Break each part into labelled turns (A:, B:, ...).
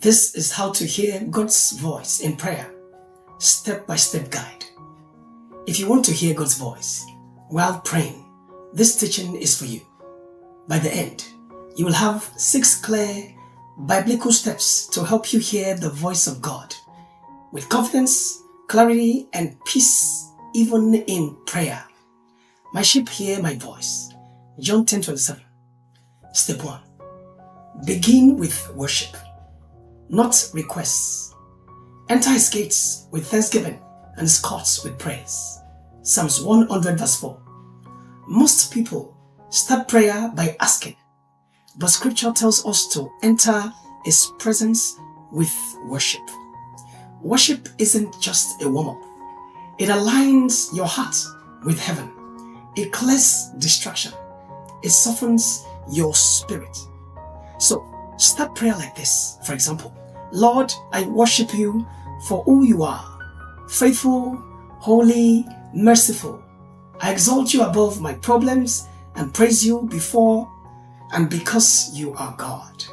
A: This is how to hear God's voice in prayer, step-by-step guide. If you want to hear God's voice while praying, this teaching is for you. By the end, you will have 6 clear biblical steps to help you hear the voice of God with confidence, clarity, and peace, even in prayer. My sheep hear my voice. John 10:27. Step 1. Begin with worship, not requests. Enter his gates with thanksgiving and his courts with praise. Psalms 100 verse 4. Most people start prayer by asking, but scripture tells us to enter his presence with worship. Worship isn't just a warm-up. It aligns your heart with heaven. It clears distraction. It softens your spirit. So, start prayer like this. For example, Lord, I worship you for who you are. Faithful, holy, merciful. I exalt you above my problems and praise you before and because you are God.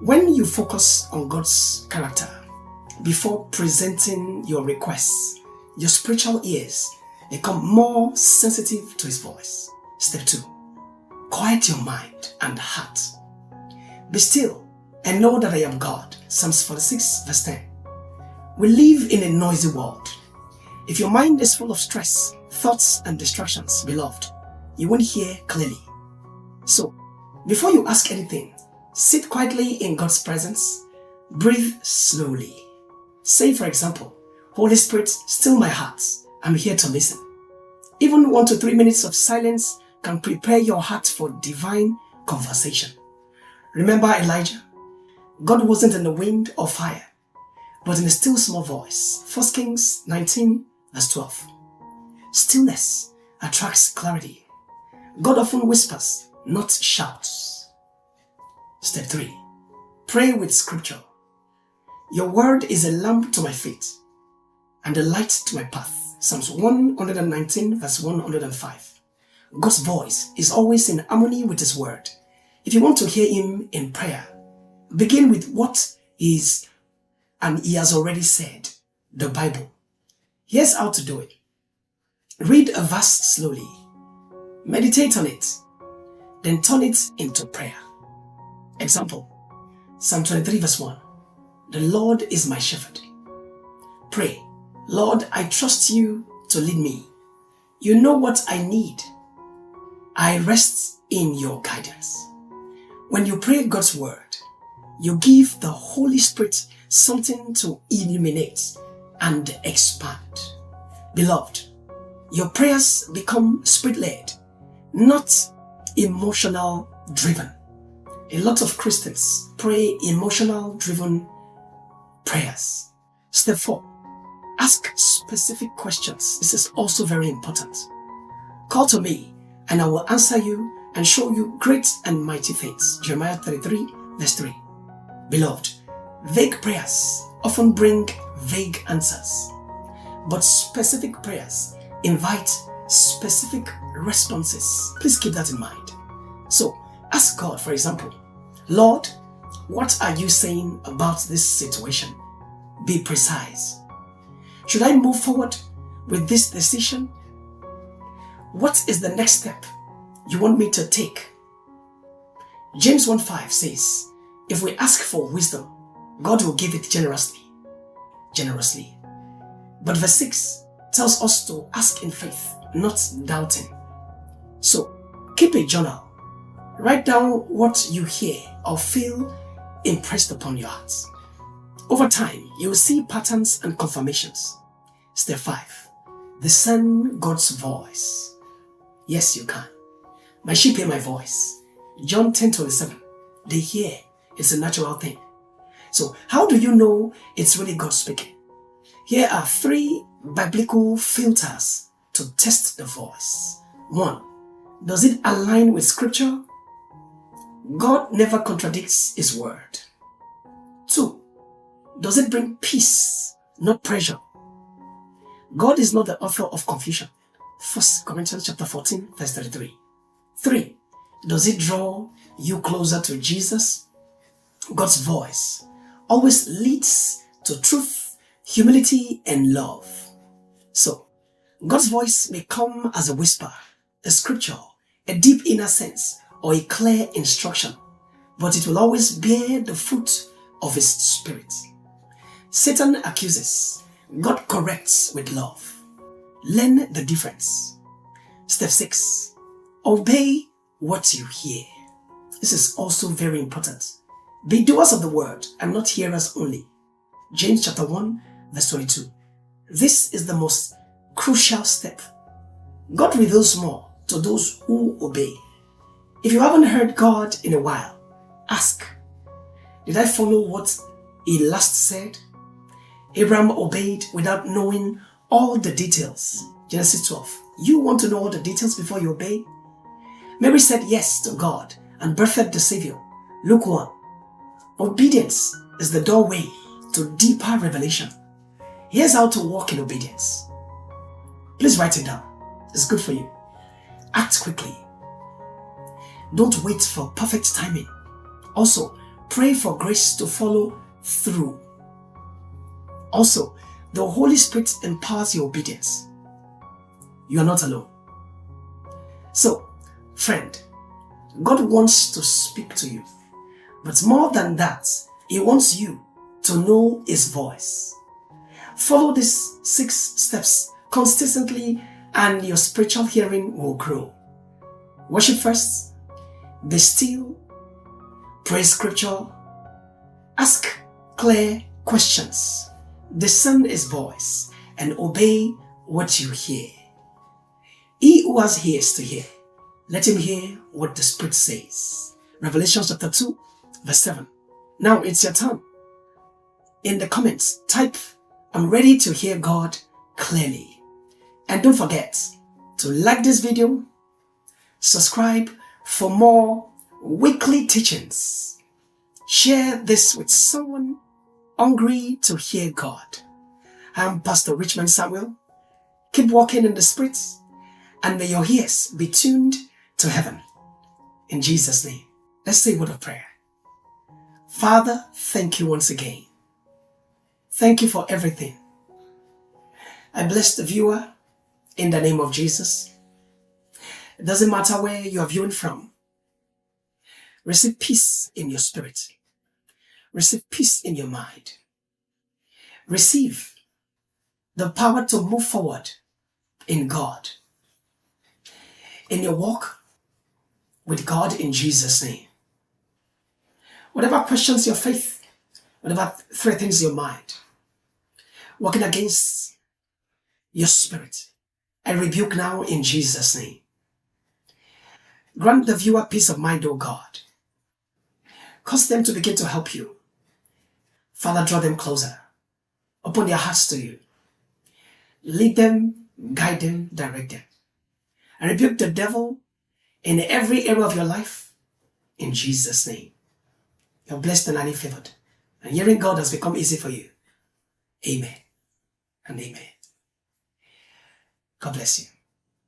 A: When you focus on God's character before presenting your requests, your spiritual ears become more sensitive to his voice. Step 2. Quiet your mind and heart. Be still and know that I am God. Psalms 46 verse 10. We live in a noisy world. If your mind is full of stress, thoughts, and distractions, beloved, you won't hear clearly. So, before you ask anything, sit quietly in God's presence. Breathe slowly. Say, for example, Holy Spirit, still my heart. I'm here to listen. Even 1 to 3 minutes of silence can prepare your heart for divine conversation. Remember Elijah? God wasn't in the wind or fire, but in a still small voice. 1 Kings 19 verse 12. Stillness attracts clarity. God often whispers, not shouts. Step 3. Pray with scripture. Your word is a lamp to my feet and a light to my path. Psalms 119 verse 105. God's voice is always in harmony with his word. If you want to hear him in prayer, begin with what is and he has already said, the Bible. Here's how to do it. Read a verse slowly. Meditate on it. Then turn it into prayer. Example, Psalm 23 verse 1. The Lord is my shepherd. Pray, Lord, I trust you to lead me. You know what I need. I rest in your guidance. When you pray God's word, you give the Holy Spirit something to illuminate and expand. Beloved, your prayers become spirit-led, not emotional-driven. A lot of Christians pray emotional-driven prayers. Step 4. Ask specific questions. This is also very important. Call to me, and I will answer you and show you great and mighty things. Jeremiah 33 verse 3. Beloved, vague prayers often bring vague answers, but specific prayers invite specific responses. Please keep that in mind. So, ask God, for example, Lord, what are you saying about this situation? Be precise. Should I move forward with this decision? What is the next step you want me to take? James 1:5 says, if we ask for wisdom, God will give it generously. Generously. But verse 6 tells us to ask in faith, not doubting. So, keep a journal. Write down what you hear or feel impressed upon your heart. Over time, you will see patterns and confirmations. Step 5. Discern God's voice. Yes, you can. My sheep hear my voice. John 10:27. They hear. It's a natural thing. So, how do you know it's really God speaking? Here are 3 biblical filters to test the voice. 1. Does it align with scripture? God never contradicts his word. 2. Does it bring peace, not pressure? God is not the author of confusion. 1 Corinthians chapter 14, verse 33. 3. Does it draw you closer to Jesus? God's voice always leads to truth, humility, and love. So, God's voice may come as a whisper, a scripture, a deep inner sense, or a clear instruction, but it will always bear the fruit of His Spirit. Satan accuses, God corrects with love. Learn the difference. Step 6. Obey what you hear. This is also very important. Be doers of the word and not hearers only. James chapter 1 verse 22. This is the most crucial step. God reveals more to those who obey. If you haven't heard God in a while, ask, did I follow what He last said? Abraham obeyed without knowing all the details. Genesis 12. You want to know all the details before you obey? Mary said yes to God and birthed the Savior. Luke 1. Obedience is the doorway to deeper revelation. Here's how to walk in obedience. Please write it down. It's good for you. Act quickly. Don't wait for perfect timing. Also, pray for grace to follow through. Also, the Holy Spirit empowers your obedience. You are not alone. So, friend, God wants to speak to you. But more than that, He wants you to know His voice. Follow these 6 steps consistently and your spiritual hearing will grow. Worship first. Be still. Pray scripture. Ask clear questions. Discern His voice and obey what you hear. He who has ears to hear, let him hear what the Spirit says. Revelation chapter 2 verse 7. Now it's your turn. In the comments, type, I'm ready to hear God clearly. And don't forget to like this video, subscribe for more weekly teachings. Share this with someone hungry to hear God. I'm Pastor Richman Samuel. Keep walking in the Spirit and may your ears be tuned to heaven. In Jesus' name, let's say a word of prayer. Father, thank you once again. Thank you for everything. I bless the viewer in the name of Jesus. It doesn't matter where you are viewing from. Receive peace in your spirit. Receive peace in your mind. Receive the power to move forward in God. In your walk with God in Jesus' name. Whatever questions your faith, whatever threatens your mind, working against your spirit, I rebuke now in Jesus' name. Grant the viewer peace of mind, O God. Cause them to begin to help you. Father, draw them closer. Open their hearts to you. Lead them, guide them, direct them. I rebuke the devil in every area of your life in Jesus' name. You're blessed and highly favored. And hearing God has become easy for you. Amen and amen. God bless you.